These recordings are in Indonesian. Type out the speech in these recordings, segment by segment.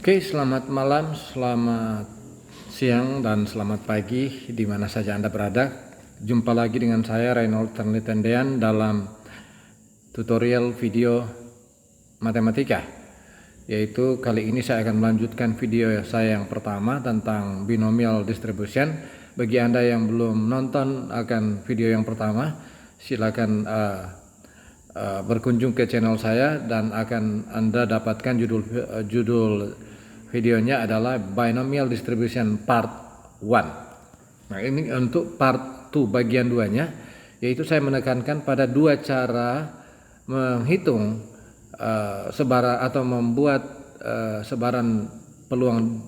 Oke, selamat malam, selamat siang, dan selamat pagi di mana saja Anda berada. Jumpa lagi dengan saya Reynold Tendean dalam tutorial video matematika. Yaitu kali ini saya akan melanjutkan video saya yang pertama tentang binomial distribution. Bagi Anda yang belum nonton akan video yang pertama, silakan berkunjung ke channel saya dan akan Anda dapatkan judul videonya adalah Binomial Distribution Part 1. Nah, ini untuk part 2 bagian 2-nya, yaitu saya menekankan pada dua cara menghitung sebaran atau membuat sebaran peluang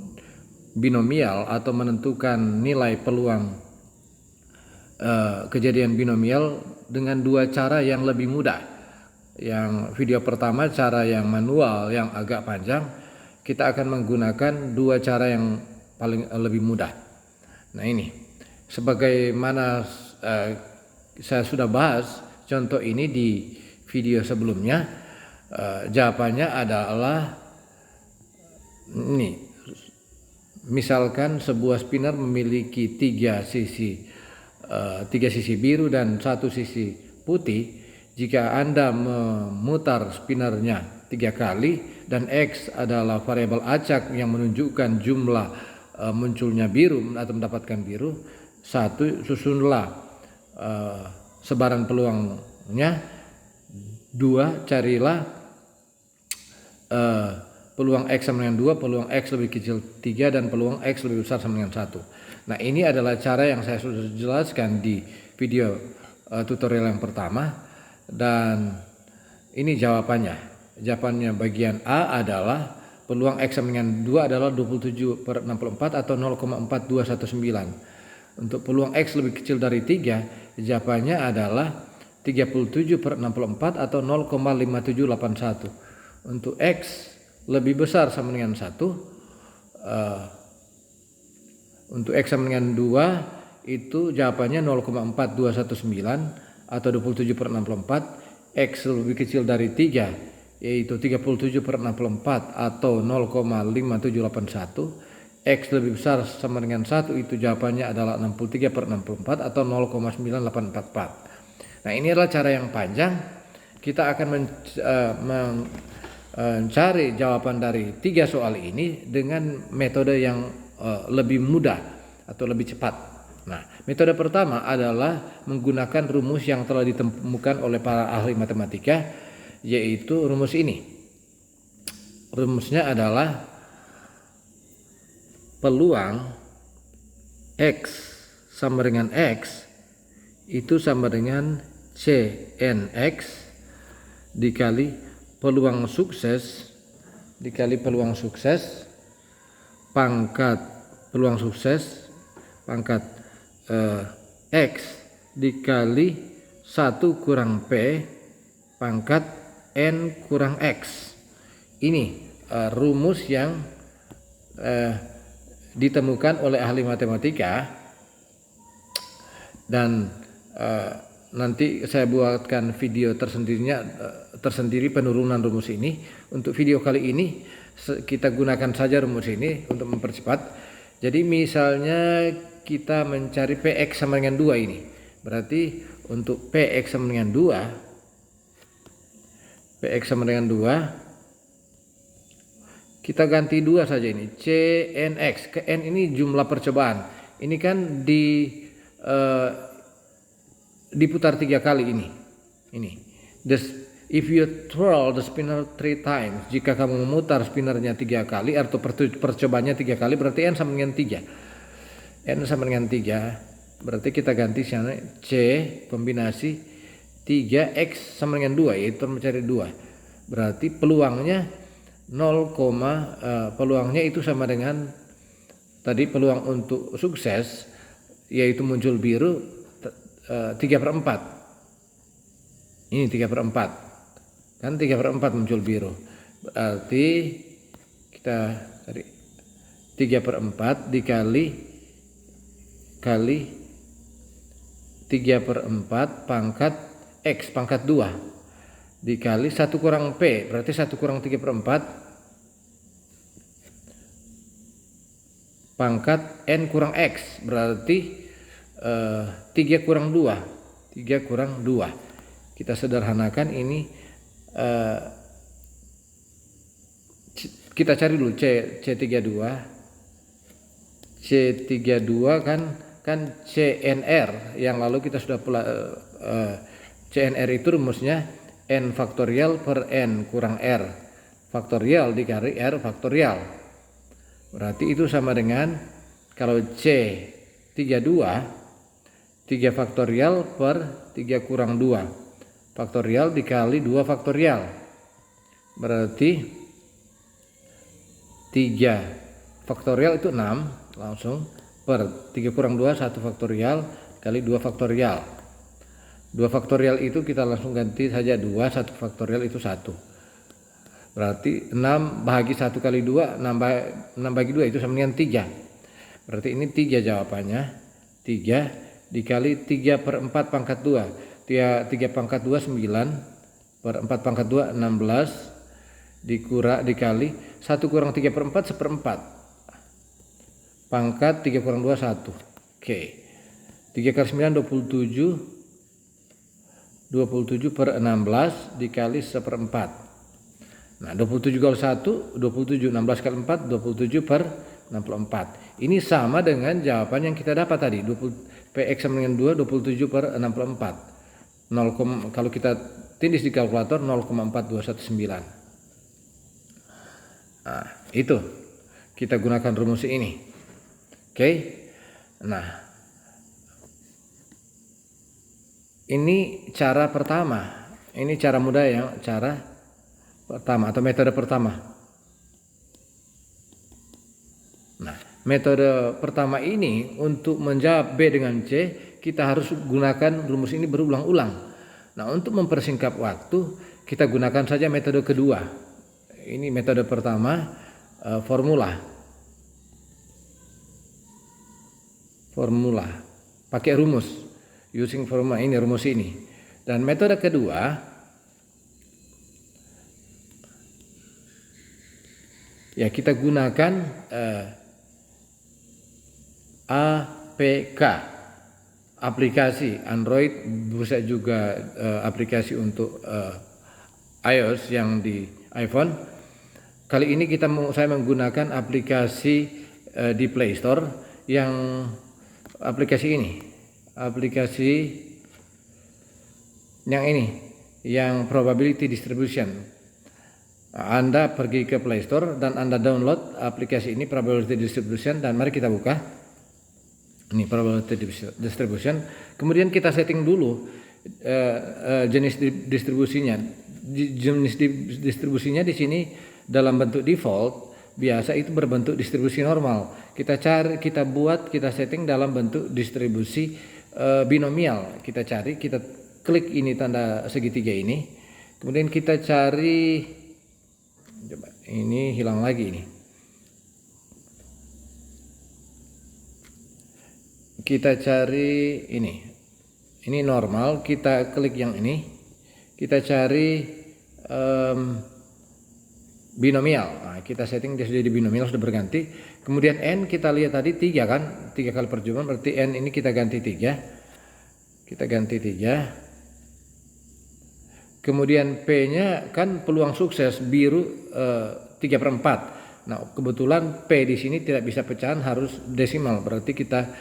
binomial atau menentukan nilai peluang kejadian binomial dengan dua cara yang lebih mudah. Yang video pertama cara yang manual yang agak panjang, kita akan menggunakan dua cara yang paling lebih mudah. Nah, ini sebagaimana saya sudah bahas contoh ini di video sebelumnya. Jawabannya adalah ini. Misalkan sebuah spinner memiliki tiga sisi biru dan satu sisi putih. Jika Anda memutar spinnernya 3 kali dan X adalah variabel acak yang menunjukkan jumlah munculnya biru atau mendapatkan biru, susunlah sebaran peluangnya. 2, carilah peluang X sama dengan 2, peluang X lebih kecil 3, dan peluang X lebih besar sama dengan 1. Nah, ini adalah cara yang saya sudah jelaskan di video tutorial yang pertama. Dan ini jawabannya. Jawabannya bagian A adalah peluang X sama dengan 2 adalah 27/64 atau 0,4219. Untuk peluang X lebih kecil dari 3, jawabannya adalah 37/64 atau 0,5781. Untuk X lebih besar sama dengan 1, untuk X sama dengan 2 itu jawabannya 0,4219 atau 27/64. X lebih kecil dari 3 yaitu 37/64 atau 0,5781. X lebih besar sama dengan 1 itu jawabannya adalah 63/64 atau 0,9844. Nah, ini adalah cara yang panjang. Kita akan mencari jawaban dari 3 soal ini dengan metode yang lebih mudah atau lebih cepat. Nah, metode pertama adalah menggunakan rumus yang telah ditemukan oleh para ahli matematika, yaitu rumus ini. Rumusnya adalah peluang X sama dengan X itu sama dengan CNX dikali peluang sukses pangkat peluang sukses pangkat X dikali 1 kurang P pangkat N kurang X. Ini rumus yang ditemukan oleh ahli matematika, dan nanti saya buatkan video tersendiri penurunan rumus ini. Untuk video kali ini kita gunakan saja rumus ini untuk mempercepat. Jadi misalnya kita mencari PX sama dengan 2 ini. Berarti untuk PX sama dengan 2 kita ganti 2 saja ini. CNX ke N ini jumlah percobaan. Ini kan diputar 3 kali ini. If you twirl the spinner 3 times, jika kamu memutar spinnernya 3 kali atau percobaannya 3 kali, berarti N sama dengan 3. N sama dengan 3, berarti kita ganti sana C kombinasi 3X sama dengan 2, yaitu mencari 2. Berarti peluangnya peluangnya itu sama dengan tadi peluang untuk sukses, yaitu muncul biru 3/4. Ini 3/4. Kan 3/4 muncul biru. Berarti kita cari 3/4 dikali 3/4 pangkat X pangkat 2 dikali 1 kurang P, berarti 1 kurang 3/4 pangkat N kurang X, berarti 3 kurang 2. 3 kurang 2. Kita sederhanakan ini, kita cari dulu C32. C32 kan CNR yang lalu kita sudah CNR itu rumusnya N faktorial per N kurang R faktorial dikali R faktorial. Berarti itu sama dengan, kalau C32 3 faktorial per 3 kurang 2 faktorial dikali 2 faktorial. Berarti 3 faktorial itu 6 langsung, per 3 kurang 2 1 faktorial kali 2 faktorial. 2 faktorial itu kita langsung ganti saja 2, 1 faktorial itu 1. Berarti 6 bahagi 1 kali 2, 6 bagi 2 itu sama dengan 3. Berarti ini 3 jawabannya. 3 dikali 3 per 4 pangkat 2. 3 pangkat 2 9 per 4 pangkat 2 16 dikali 1 kurang 3 per 4 seperempat. Pangkat 3 kurang 2 1. Oke. 3 kali 9 27. 27 per 16 dikali seperempat. Nah, 27 kali 1 27, 16 kali 4 27 per 64. Ini sama dengan jawaban yang kita dapat tadi, PX sama dengan 2 27 per 64. 0, kalau kita tindih di kalkulator 0,4219. Nah, itu kita gunakan rumus ini. Oke. Nah, ini cara pertama. Ini cara mudah yang cara pertama atau metode pertama. Nah, metode pertama ini untuk menjawab B dengan C, kita harus gunakan rumus ini berulang-ulang. Nah, untuk mempersingkat waktu, kita gunakan saja metode kedua. Ini metode pertama, formula. Pakai rumus. Using formula ini, rumus ini. Dan metode kedua, ya kita gunakan APK, aplikasi Android, bisa juga aplikasi untuk iOS yang di iPhone. Kali ini saya menggunakan aplikasi di Play Store yang aplikasi ini. Aplikasi yang ini, yang probability distribution. Anda pergi ke Play Store dan Anda download aplikasi ini, probability distribution, dan mari kita buka. Ini probability distribution. Kemudian kita setting dulu jenis distribusinya. Jenis distribusinya di sini dalam bentuk default biasa itu berbentuk distribusi normal. Kita setting dalam bentuk distribusi binomial. Kita klik ini tanda segitiga ini, kemudian kita cari, coba ini hilang lagi ini, kita cari ini normal, kita klik yang ini, kita cari binomial. Nah, kita setting dia sudah di binomial, sudah berganti. Kemudian N kita lihat tadi 3 kan, 3 kali percobaan, berarti N ini kita ganti 3. Kita ganti 3. Kemudian P-nya kan peluang sukses biru 3 per 4. Nah, kebetulan P di sini tidak bisa pecahan, harus desimal. Berarti kita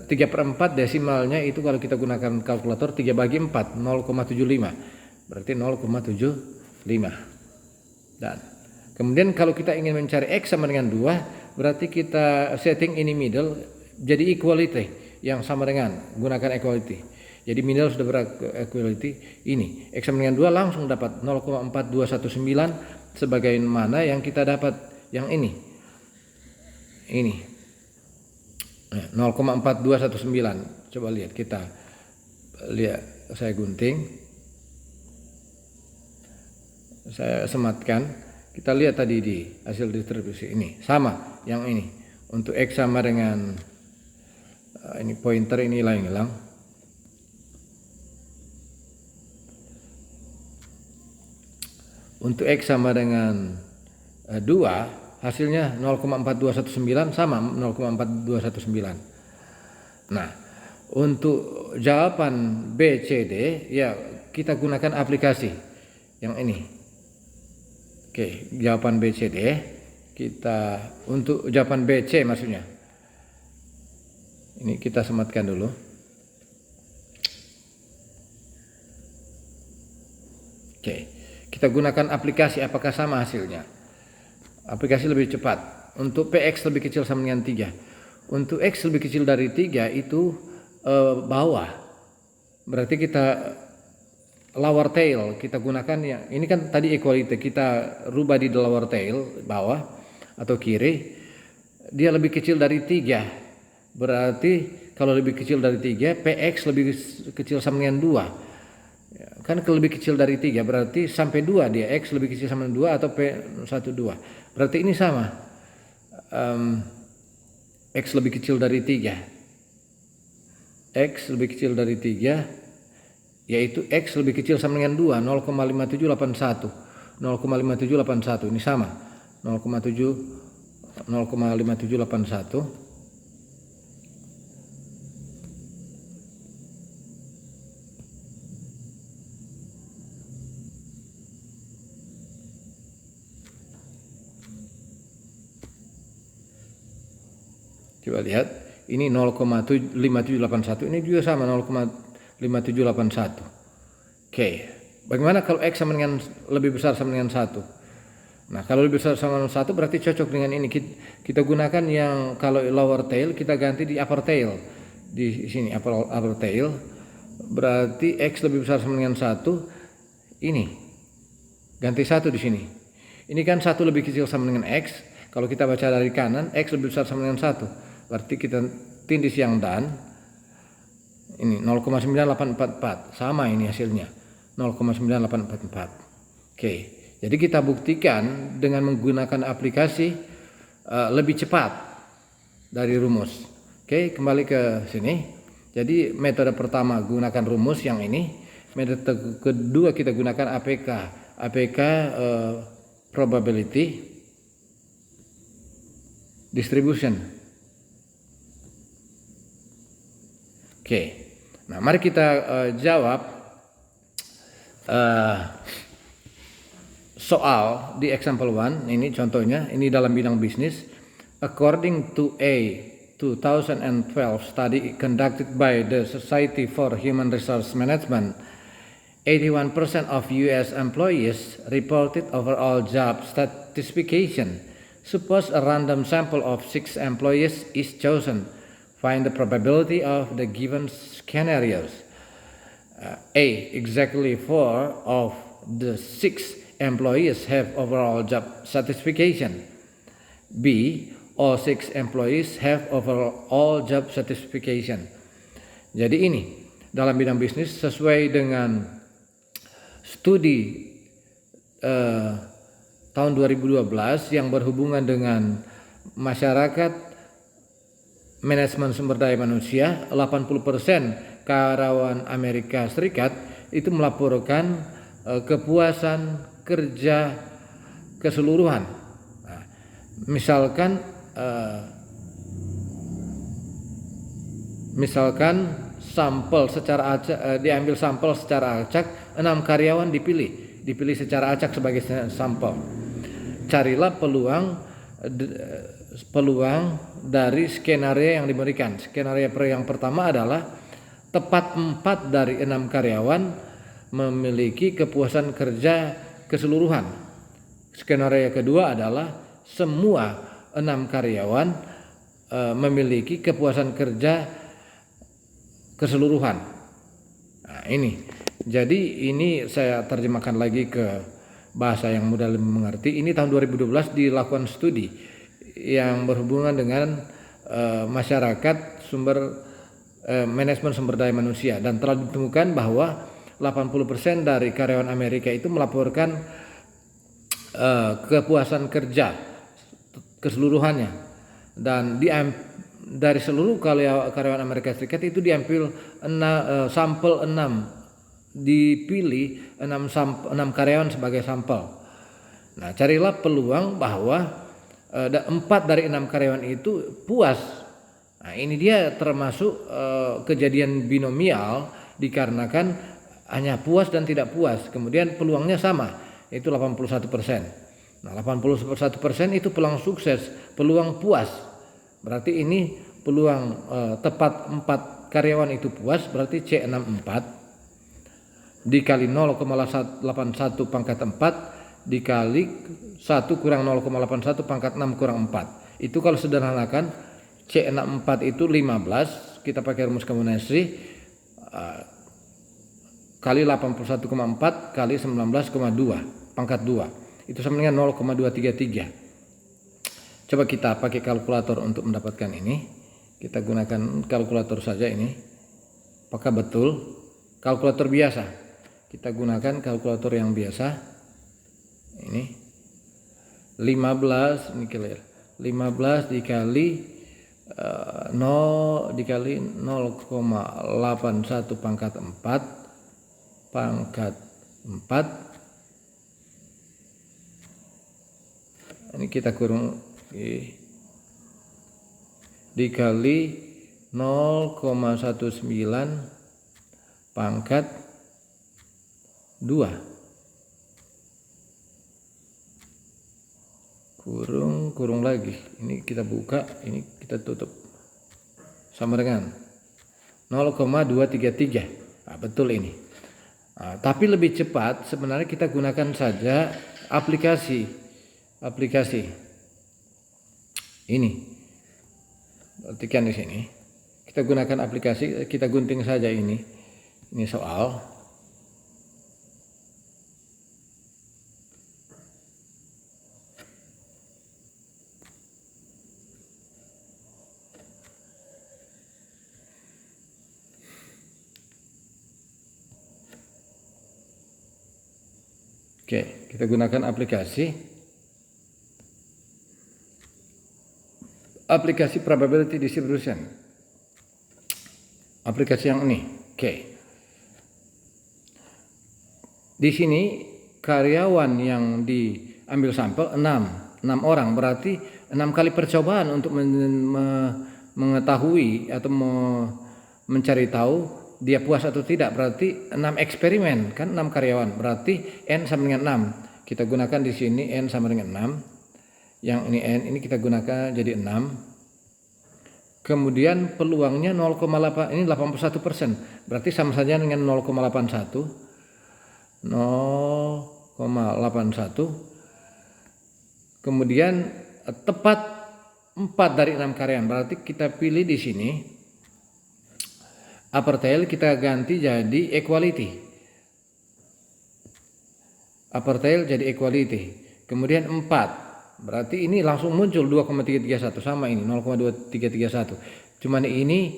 3 per 4 desimalnya itu kalau kita gunakan kalkulator 3 bagi 4, 0,75. Berarti 0,75. Dan kemudian kalau kita ingin mencari X sama dengan 2, berarti kita setting ini middle jadi equality, yang sama dengan gunakan equality. Jadi middle sudah berequality, ini X sama dengan 2 langsung dapat 0,4219 sebagaimana yang kita dapat yang ini 0,4219. Coba lihat, kita lihat, saya gunting, saya sematkan, kita lihat tadi di hasil distribusi ini sama yang ini. Untuk X sama dengan ini pointer ini hilang. Untuk X sama dengan 2, hasilnya 0,4219 sama 0,4219. Nah, untuk jawaban B, C, D ya kita gunakan aplikasi yang ini. Oke, jawaban B, C, D kita untuk jawaban B, C maksudnya. Ini kita sematkan dulu. Oke, kita gunakan aplikasi apakah sama hasilnya. Aplikasi lebih cepat. Untuk PX lebih kecil sama dengan 3. Untuk X lebih kecil dari 3 itu bawah. Berarti kita lower tail kita gunakan ya. Ini kan tadi equality kita rubah di lower tail bawah atau kiri. Dia lebih kecil dari 3. Berarti kalau lebih kecil dari 3, PX lebih kecil sama dengan 2. Kan lebih kecil dari 3 berarti sampai 2 dia, X lebih kecil sama 2 atau P1 2. Berarti ini sama. X lebih kecil dari 3. X lebih kecil dari 3 yaitu X lebih kecil sama dengan 2, 0,5781. 0,5781 ini sama. 0,5781. Coba lihat, ini 0,5781, ini juga sama 0,5781. Oke, bagaimana kalau X sama dengan lebih besar sama dengan 1? Nah, kalau lebih besar sama dengan 1 berarti cocok dengan ini. Kita gunakan yang kalau lower tail kita ganti di upper tail. Di sini upper tail. Berarti X lebih besar sama dengan 1. Ini. Ganti 1 di sini. Ini kan 1 lebih kecil sama dengan X. Kalau kita baca dari kanan, X lebih besar sama dengan 1. Berarti kita tindis yang dan ini 0,9844 sama ini hasilnya 0,9844. Oke, jadi kita buktikan dengan menggunakan aplikasi lebih cepat dari rumus. Oke, kembali ke sini. Jadi metode pertama gunakan rumus yang ini, metode kedua kita gunakan APK probability distribution. Oke, nah mari kita jawab soal di example 1. Ini contohnya, ini dalam bidang bisnis. According to a 2012 study conducted by the Society for Human Resource Management, 81% of US employees reported overall job satisfaction. Suppose a random sample of 6 employees is chosen. Find the probability of the given scenarios. A. Exactly 4 of the 6 employees have overall job satisfaction. B. All 6 employees have overall job satisfaction. Jadi ini dalam bidang bisnis sesuai dengan studi tahun 2012 yang berhubungan dengan masyarakat manajemen sumber daya manusia. 80% karyawan Amerika Serikat itu melaporkan kepuasan kerja keseluruhan. Nah, misalkan sampel secara acak, diambil sampel secara acak, 6 karyawan dipilih secara acak sebagai sampel. Carilah peluang dari skenario yang diberikan. Skenario yang pertama adalah tepat 4 dari 6 karyawan memiliki kepuasan kerja keseluruhan. Skenario kedua adalah semua 6 karyawan memiliki kepuasan kerja keseluruhan. Nah, ini. Jadi ini saya terjemahkan lagi ke bahasa yang mudah dimengerti. Ini tahun 2012 dilakukan studi yang berhubungan dengan masyarakat manajemen sumber daya manusia, dan telah ditemukan bahwa 80% dari karyawan Amerika itu melaporkan kepuasan kerja keseluruhannya, dan dari seluruh karyawan Amerika Serikat itu diambil sampel 6, dipilih 6 karyawan sebagai sampel. Nah, carilah peluang bahwa 4 dari 6 karyawan itu puas. Nah, ini dia termasuk kejadian binomial dikarenakan hanya puas dan tidak puas. Kemudian peluangnya sama, itu 81%. Nah, 81% itu peluang sukses, peluang puas. Berarti ini peluang tepat 4 karyawan itu puas, berarti C64 dikali 0,81 pangkat 4 dikali 1 kurang 0,81 pangkat 6 kurang 4. Itu kalau sederhanakan C64 itu 15, kita pakai rumus kombinasi kali 81,4 kali 19,2 pangkat 2. Itu sama dengan 0,233. Coba kita pakai kalkulator untuk mendapatkan ini. Kita gunakan kalkulator saja ini. Apakah betul? Kalkulator biasa. Kita gunakan kalkulator yang biasa. Ini 15 ini clear. 15 dikali 0 dikali 0,81 pangkat 4 pangkat 4 ini kita kurung dikali 0,19 pangkat 2 kurung lagi, ini kita buka, ini kita tutup, sama dengan 0,233. Nah, betul ini. Nah, tapi lebih cepat sebenarnya kita gunakan saja aplikasi ini. Perhatikan di sini, kita gunakan aplikasi, kita gunting saja ini soal. Oke, kita gunakan aplikasi probability distribution. Aplikasi yang ini. Oke. Di sini karyawan yang diambil sampel 6 orang, berarti 6 kali percobaan untuk mengetahui atau mencari tahu dia puas atau tidak, berarti 6 eksperimen kan, 6 karyawan, berarti N sama dengan 6. Kita gunakan di sini N sama dengan 6. Yang ini N, ini kita gunakan jadi 6. Kemudian peluangnya 0,8, ini 81%. Berarti sama saja dengan 0,81. 0,81. Kemudian tepat 4 dari 6 karyawan, berarti kita pilih di sini upper tail, kita ganti jadi equality. Upper tail jadi equality. Kemudian 4. Berarti ini langsung muncul 2,331 sama ini 0,2331. Cuman ini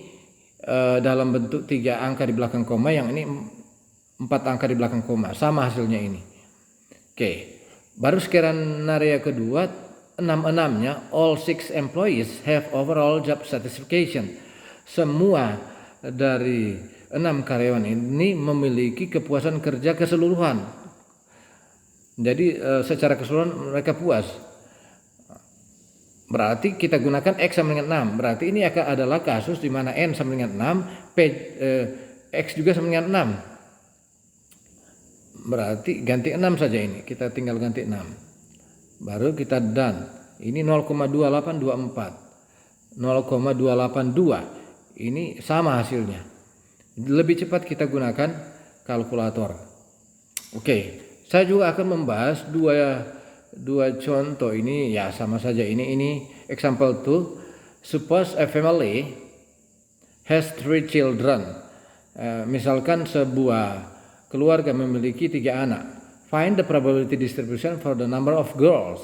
dalam bentuk 3 angka di belakang koma, yang ini 4 angka di belakang koma. Sama hasilnya ini. Oke. Baru skenario kedua, 6-6-nya all 6 employees have overall job satisfaction. Semua dari 6 karyawan ini memiliki kepuasan kerja keseluruhan. Jadi secara keseluruhan mereka puas. Berarti kita gunakan X sama dengan 6. Berarti ini adalah kasus di mana N sama dengan 6, X juga sama dengan 6. Berarti ganti 6 saja ini. Kita tinggal ganti 6. Baru kita done. Ini 0,2824. 0,282. Ini sama hasilnya. Lebih cepat kita gunakan kalkulator. Oke, saya juga akan membahas dua contoh ini, ya sama saja. Ini example 2. Suppose a family has 3 children. Misalkan sebuah keluarga memiliki 3 anak. Find the probability distribution for the number of girls.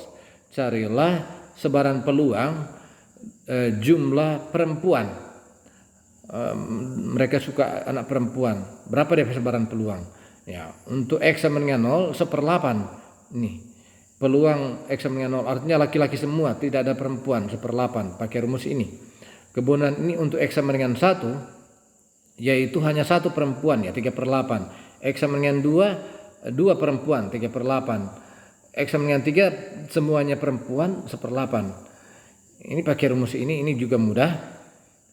Carilah sebaran peluang jumlah perempuan. Mereka suka anak perempuan. Berapa dia sebaran peluang? Ya, untuk X sama dengan 0 1/8. Nih. Peluang X sama dengan 0 artinya laki-laki semua, tidak ada perempuan, 1/8 pakai rumus ini. Kemudian ini untuk X sama dengan 1 yaitu hanya 1 perempuan, ya 3/8. X sama dengan 2 perempuan, 3/8. X sama dengan 3 semuanya perempuan 1/8. Ini pakai rumus ini juga mudah.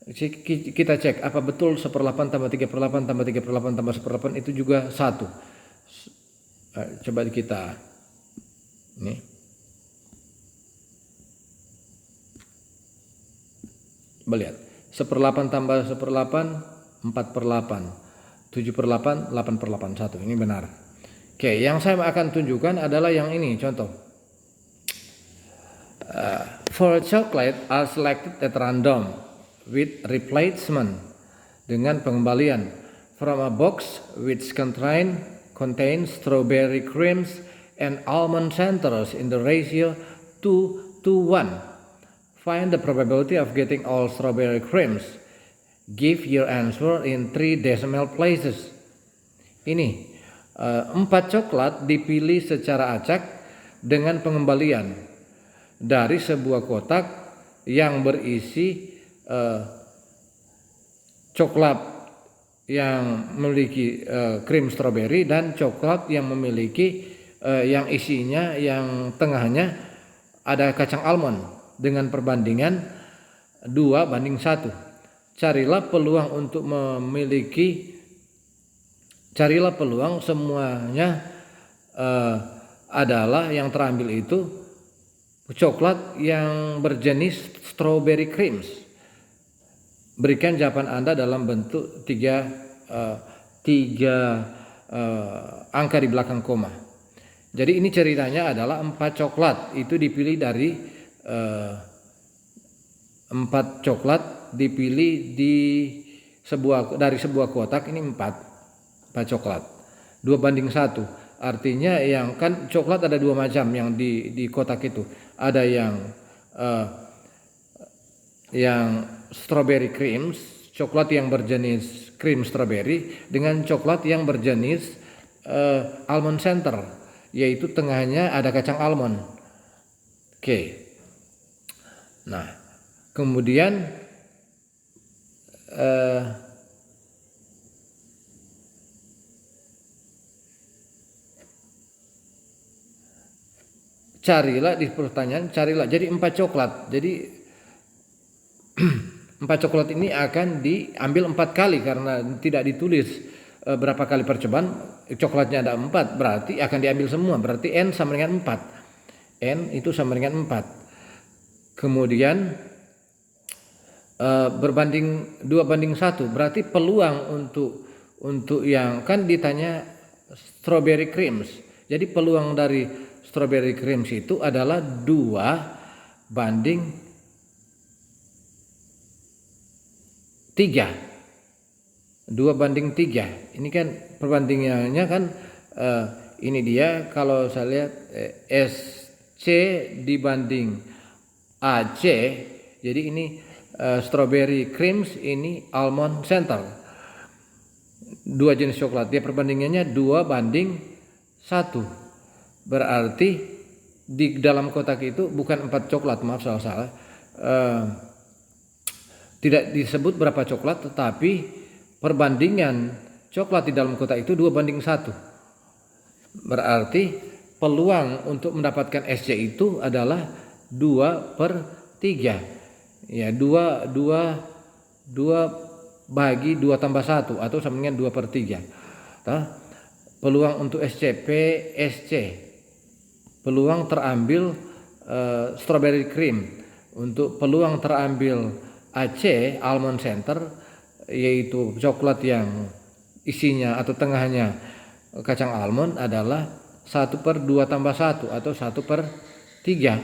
Kita cek apa betul 1/8 tambah 3/8 tambah 3/8 tambah 1/8 itu juga 1. Coba kita ini. Coba lihat. 1/8 tambah 1/8 4/8. 7/8 8/8 1. Ini benar. Oke, yang saya akan tunjukkan adalah yang ini, contoh. 4 chocolate are selected at random with replacement, dengan pengembalian, from a box which contains strawberry creams and almond centers in the ratio 2:1. Find the probability of getting all strawberry creams. Give your answer in 3 decimal places. Ini 4 coklat dipilih secara acak dengan pengembalian dari sebuah kotak yang berisi coklat yang memiliki krim stroberi dan coklat yang memiliki yang isinya yang tengahnya ada kacang almond dengan perbandingan 2:1. Carilah peluang semuanya adalah yang terambil itu coklat yang berjenis strawberry creams. Berikan jawaban Anda dalam bentuk tiga angka di belakang koma. Jadi ini ceritanya adalah 4 coklat itu dipilih dari 4 coklat dipilih dari sebuah kotak. Ini 4 coklat 2:1. Artinya yang kan coklat ada 2 macam yang di kotak itu. Ada yang strawberry creams, coklat yang berjenis krim strawberry, dengan coklat yang berjenis almond center, yaitu tengahnya ada kacang almond. Oke. Nah, kemudian carilah di pertanyaan, jadi 4 coklat. Jadi 4 coklat ini akan diambil 4 kali karena tidak ditulis berapa kali percobaan. Coklatnya ada 4, berarti akan diambil semua. Berarti N sama dengan 4. N itu sama dengan 4. Kemudian berbanding 2:1, berarti peluang untuk yang kan ditanya strawberry creams. Jadi peluang dari strawberry creams itu adalah 2:3. 2:3. Ini kan perbandingannya kan ini dia kalau saya lihat SC dibanding AC. Jadi ini strawberry creams, ini almond center. 2 jenis coklat. Dia perbandingannya 2:1. Berarti di dalam kotak itu bukan 4 coklat, maaf salah. Tidak disebut berapa coklat, tetapi perbandingan coklat di dalam kotak itu 2:1. Berarti peluang untuk mendapatkan SC itu adalah 2/3. Ya, 2 bagi 2+1 atau sama dengan 2/3. Peluang untuk SC peluang terambil strawberry cream, untuk peluang terambil AC almond center, yaitu coklat yang isinya atau tengahnya kacang almond, adalah 1/2+1 atau 1/3.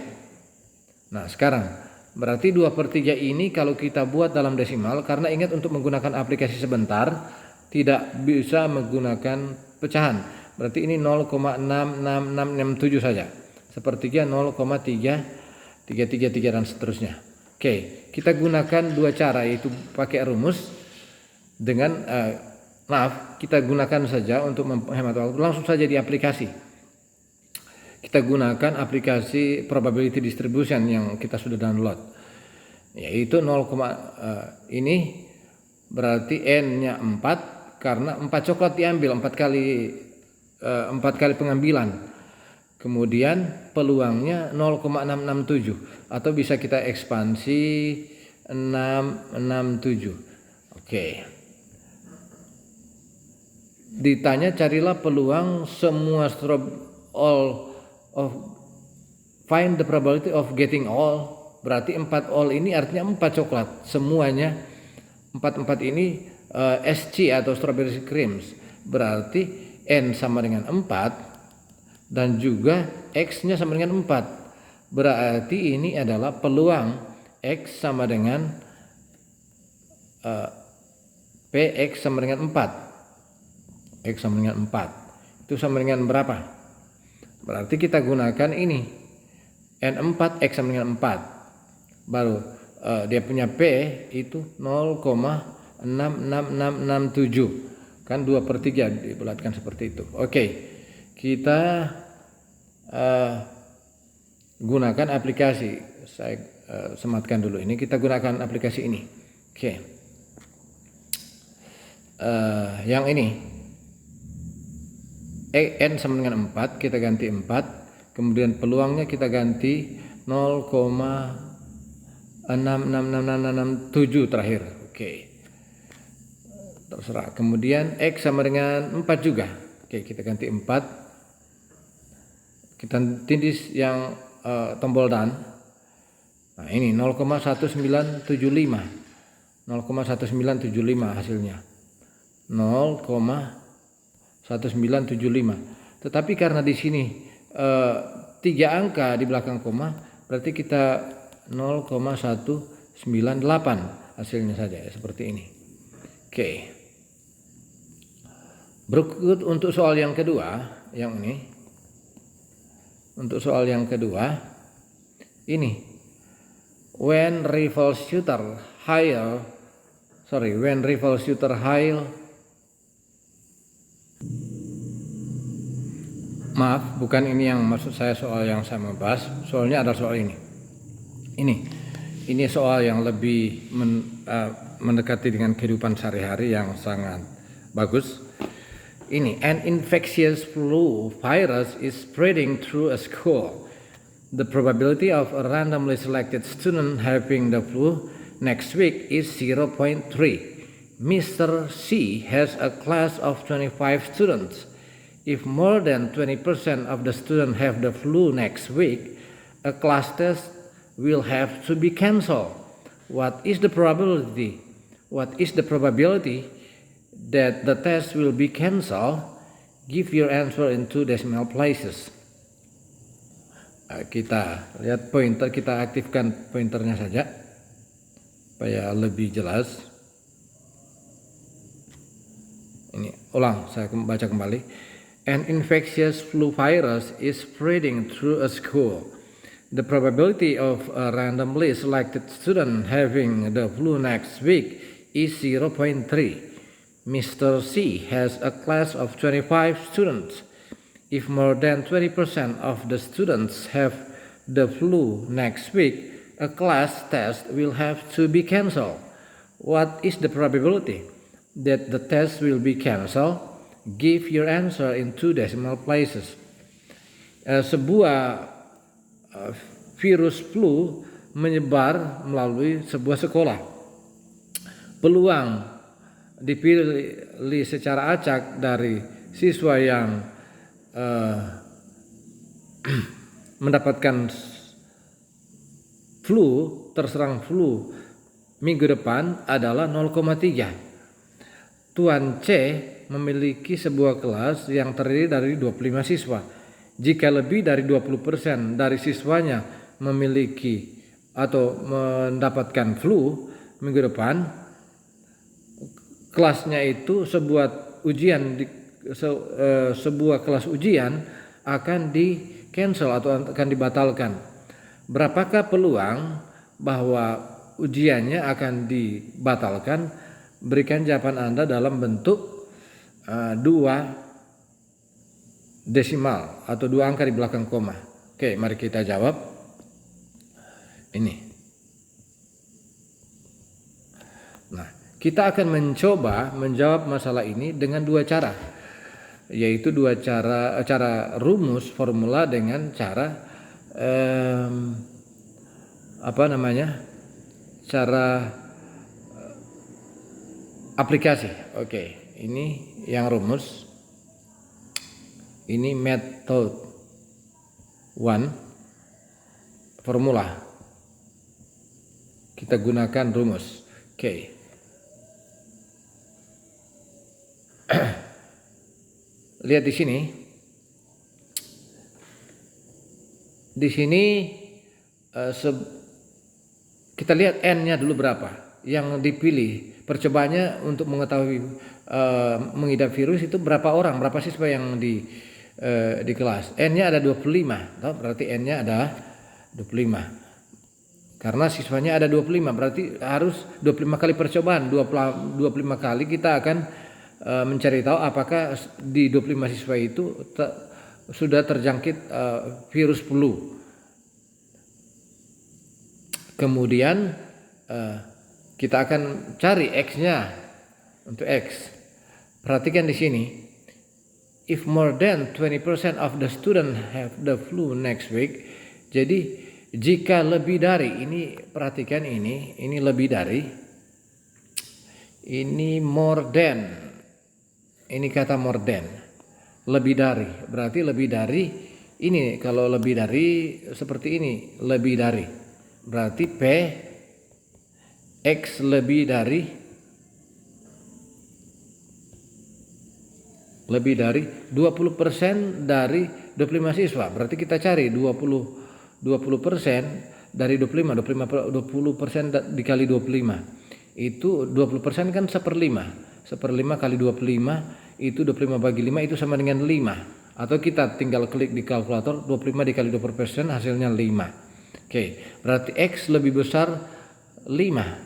Nah, sekarang berarti 2/3 ini kalau kita buat dalam desimal, karena ingat untuk menggunakan aplikasi sebentar tidak bisa menggunakan pecahan. Berarti ini 0,66667 saja. Sepertiga 0,333 dan seterusnya. Oke, kita gunakan 2 cara, yaitu pakai rumus dengan kita gunakan saja untuk menghemat waktu, langsung saja di aplikasi. Kita gunakan aplikasi probability distribution yang kita sudah download, yaitu ini berarti N-nya 4 karena 4 coklat diambil 4 kali pengambilan. Kemudian peluangnya 0,667 atau bisa kita ekspansi 667. Oke. Ditanya carilah peluang semua find the probability of getting all. Berarti 4 all ini artinya 4 coklat. Semuanya 4 ini SC atau strawberry creams. Berarti N sama dengan 4 dan juga X-nya sama dengan 4. Berarti ini adalah peluang X sama dengan PX sama dengan 4. X sama dengan 4. Itu sama dengan berapa? Berarti kita gunakan ini. N4 X sama dengan 4. Baru dia punya P itu 0,66667. Kan 2/3 dibulatkan seperti itu. Oke. Kita gunakan aplikasi. Saya sematkan dulu ini. Kita gunakan aplikasi ini. Oke. Yang ini N sama dengan 4, kita ganti 4. Kemudian peluangnya kita ganti 0,66667 terakhir. Oke. Terserah. Kemudian X sama dengan 4 juga. Oke, kita ganti 4. Kita tindis yang tombol dan. Nah, ini 0,1975. 0,1975 hasilnya. 0,1975. Tetapi karena di sini 3 angka di belakang koma, berarti kita 0,198 hasilnya saja ya, seperti ini. Oke. Berikut untuk soal yang kedua, yang ini. Untuk soal yang kedua, ini. When rifle shooter hire maaf, bukan ini yang maksud saya soal yang saya mau bahas. Soalnya ada soal ini. Ini soal yang lebih mendekati dengan kehidupan sehari-hari yang sangat bagus. Ini, an infectious flu virus is spreading through a school. The probability of a randomly selected student having the flu next week is 0.3. Mr. C has a class of 25 students. If more than 20% of the students have the flu next week, a class test will have to be cancelled. What is the probability that the test will be cancelled? Give your answer in 2 decimal places. Kita lihat pointer, kita aktifkan pointernya saja supaya lebih jelas. Ini ulang, saya baca kembali. An infectious flu virus is spreading through a school. The probability of a randomly selected student having the flu next week is 0.3. Mr. C has a class of 25 students. If more than 20% of the students have the flu next week, a class test will have to be cancelled. What is the probability that the test will be cancelled? Give your answer in 2 decimal places. Sebuah virus flu menyebar melalui sebuah sekolah. Peluang dipilih secara acak dari siswa yang mendapatkan terserang flu minggu depan adalah 0,3. Tuan C memiliki sebuah kelas yang terdiri dari 25 siswa. Jika lebih dari 20% dari siswanya memiliki atau mendapatkan flu minggu depan, kelasnya itu sebuah kelas ujian akan di cancel atau akan dibatalkan. Berapakah peluang bahwa ujiannya akan dibatalkan? Berikan jawaban Anda dalam bentuk 2 desimal atau 2 angka di belakang koma. Oke, mari kita jawab. Ini. Nah, kita akan mencoba menjawab masalah ini dengan 2 cara. yaitu dua cara rumus formula dengan cara cara aplikasi. Oke, ini yang rumus, ini method 1 formula, kita gunakan rumus. Oke. Lihat di sini. Di sini kita lihat n-nya dulu berapa yang dipilih. Percobaannya untuk mengetahui mengidap virus itu berapa orang, berapa siswa yang di kelas. N-nya ada 25, berarti n-nya ada 25. Karena siswanya ada 25, berarti harus 25 kali percobaan. 25 kali kita akan mencari tahu apakah di 25 siswa itu sudah terjangkit virus flu. Kemudian kita akan cari X-nya. Untuk X, perhatikan di sini. If more than 20% of the student have the flu next week. Jadi jika lebih dari, ini perhatikan ini lebih dari, ini more than. Ini kata more than, lebih dari, berarti lebih dari ini. Kalau lebih dari seperti ini, lebih dari, berarti P X lebih dari 20% dari 25 siswa. Berarti kita cari 20% dari 25 20% dikali 25. Itu 20% kan 1/5. 1/5 kali 25 itu 25 bagi 5 itu sama dengan 5. Atau kita tinggal klik di kalkulator, 25 dikali 20% hasilnya 5. Oke, berarti X lebih besar 5.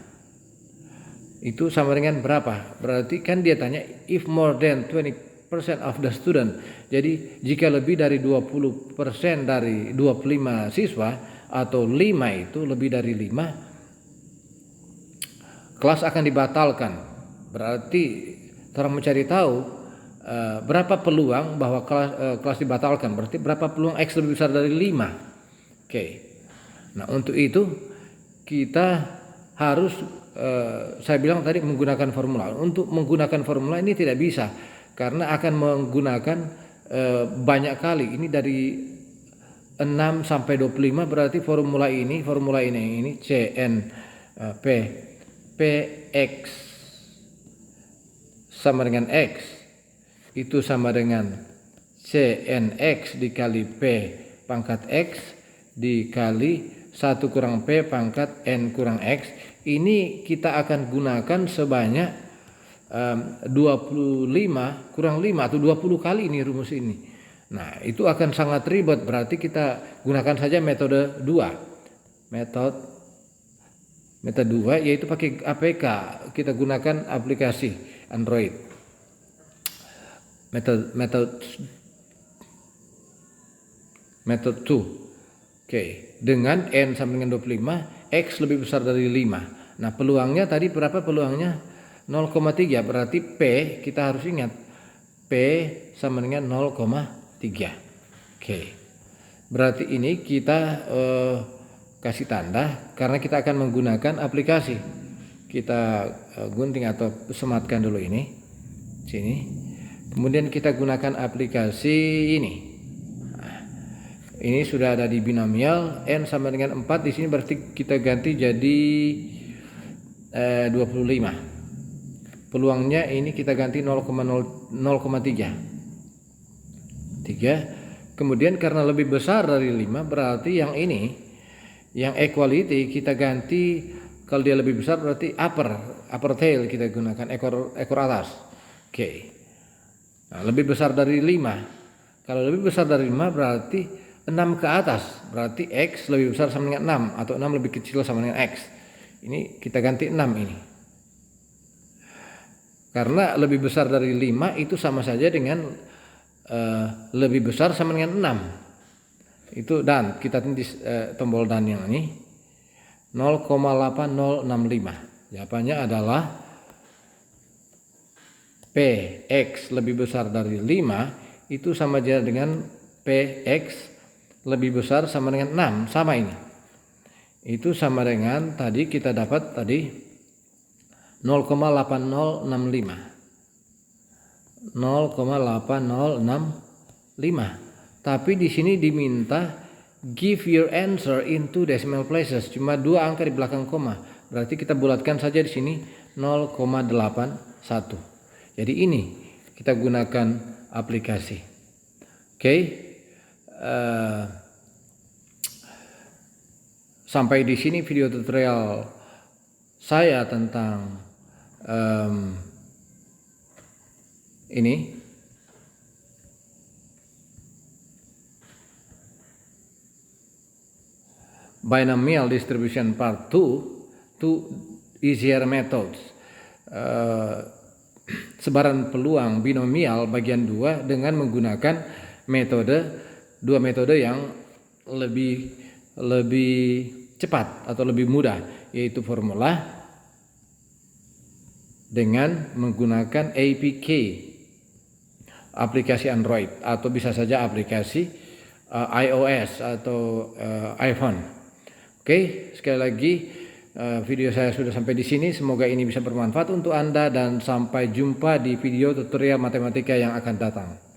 Itu sama dengan berapa? Berarti kan dia tanya if more than 20% of the student. Jadi jika lebih dari 20% dari 25 siswa atau 5 itu lebih dari 5, kelas akan dibatalkan. Berarti orang mencari tahu berapa peluang bahwa kelas dibatalkan. Berarti berapa peluang X lebih besar dari 5. Oke. Nah, untuk itu kita harus saya bilang tadi menggunakan formula. Untuk menggunakan formula ini tidak bisa karena akan menggunakan banyak kali. Ini dari 6 sampai 25, berarti formula ini CNP PX sama dengan X itu sama dengan CNX dikali P pangkat X dikali 1 kurang P pangkat N kurang X. Ini kita akan gunakan sebanyak 25 kurang 5 atau 20 kali ini rumus ini. Nah, itu akan sangat ribet, berarti kita gunakan saja metode 2. Metode 2 yaitu pakai APK, kita gunakan aplikasi Android. Metode 2. Oke, dengan N sama dengan 25, X lebih besar dari 5. Nah, peluangnya tadi berapa peluangnya? 0,3, berarti P kita harus ingat P sama dengan 0,3. Oke. Berarti ini kita kasih tanda karena kita akan menggunakan aplikasi. Kita gunting atau sematkan dulu ini sini, kemudian kita gunakan aplikasi ini. Nah, ini sudah ada di binomial N sama dengan 4 di sini, berarti kita ganti jadi 25. Peluangnya ini kita ganti 0,3. Kemudian karena lebih besar dari 5, berarti yang ini, yang equality kita ganti. Kalau dia lebih besar berarti upper tail kita gunakan, ekor atas. Oke. Nah, lebih besar dari 5. Kalau lebih besar dari 5 berarti 6 ke atas. Berarti X lebih besar sama dengan 6 atau 6 lebih kecil sama dengan X. Ini kita ganti 6 ini. Karena lebih besar dari 5 itu sama saja dengan lebih besar sama dengan 6. Itu dan kita tindih tombol dan yang ini 0,8065. Jawabannya adalah PX lebih besar dari 5 itu sama aja dengan PX lebih besar sama dengan 6, sama ini. Itu sama dengan tadi kita dapat tadi 0,8065. 0,8065. Tapi di sini diminta give your answer into decimal places, cuma 2 angka di belakang koma. Berarti kita bulatkan saja di sini 0,81. Jadi ini kita gunakan aplikasi. Oke. Sampai di sini video tutorial saya tentang ini. Binomial distribution part 2 to easier methods. Sebaran peluang binomial bagian 2 dengan menggunakan dua metode yang lebih cepat atau lebih mudah, yaitu formula dengan menggunakan APK, aplikasi Android, atau bisa saja aplikasi iOS atau iPhone. Oke, sekali lagi video saya sudah sampai di sini. Semoga ini bisa bermanfaat untuk Anda dan sampai jumpa di video tutorial matematika yang akan datang.